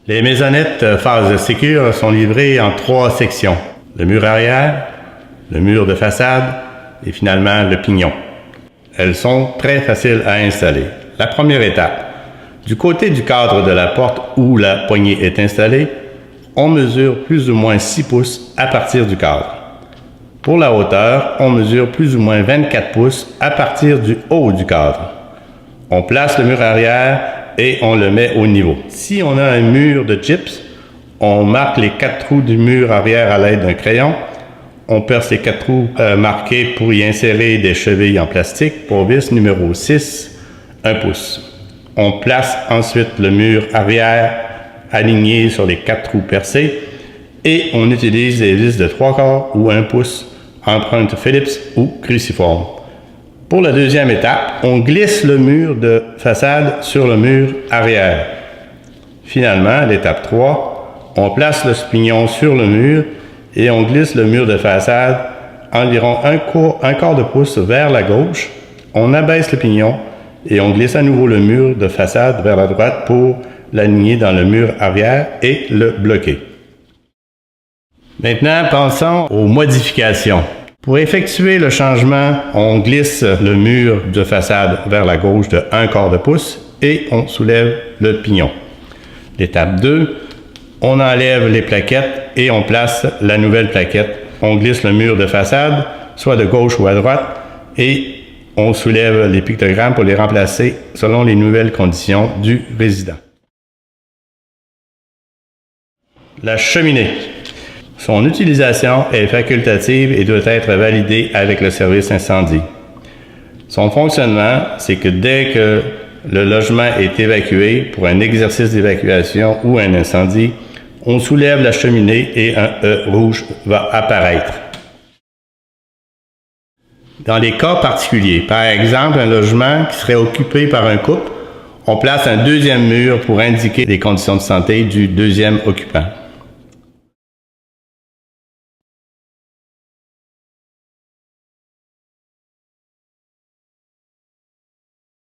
Les maisonnettes phase sécure sont livrées en 3 sections. Le mur arrière, le mur de façade et finalement le pignon. Elles sont très faciles à installer. La première étape. Du côté du cadre de la porte où la poignée est installée, on mesure plus ou moins 6 pouces à partir du cadre. Pour la hauteur, on mesure plus ou moins 24 pouces à partir du haut du cadre. On place le mur arrière et on le met au niveau. Si on a un mur de gyps, on marque les 4 trous du mur arrière à l'aide d'un crayon. On perce les 4 trous marqués pour y insérer des chevilles en plastique pour vis numéro 6, 1 pouce. On place ensuite le mur arrière aligné sur les 4 trous percés et on utilise des vis de 3/4 ou 1 pouce, empreinte Phillips ou cruciforme. Pour la deuxième étape, on glisse le mur de façade sur le mur arrière. Finalement, l'étape 3, on place le pignon sur le mur et on glisse le mur de façade environ un quart de pouce vers la gauche. On abaisse le pignon et on glisse à nouveau le mur de façade vers la droite pour l'aligner dans le mur arrière et le bloquer. Maintenant, pensons aux modifications. Pour effectuer le changement, on glisse le mur de façade vers la gauche de 1/4 de pouce et on soulève le pignon. L'étape 2, on enlève les plaquettes et on place la nouvelle plaquette. On glisse le mur de façade, soit de gauche ou à droite, et on soulève les pictogrammes pour les remplacer selon les nouvelles conditions du résident. La cheminée. Son utilisation est facultative et doit être validée avec le service incendie. Son fonctionnement, c'est que dès que le logement est évacué pour un exercice d'évacuation ou un incendie, on soulève la cheminée et un E rouge va apparaître. Dans les cas particuliers, par exemple un logement qui serait occupé par un couple, on place un deuxième mur pour indiquer les conditions de santé du deuxième occupant.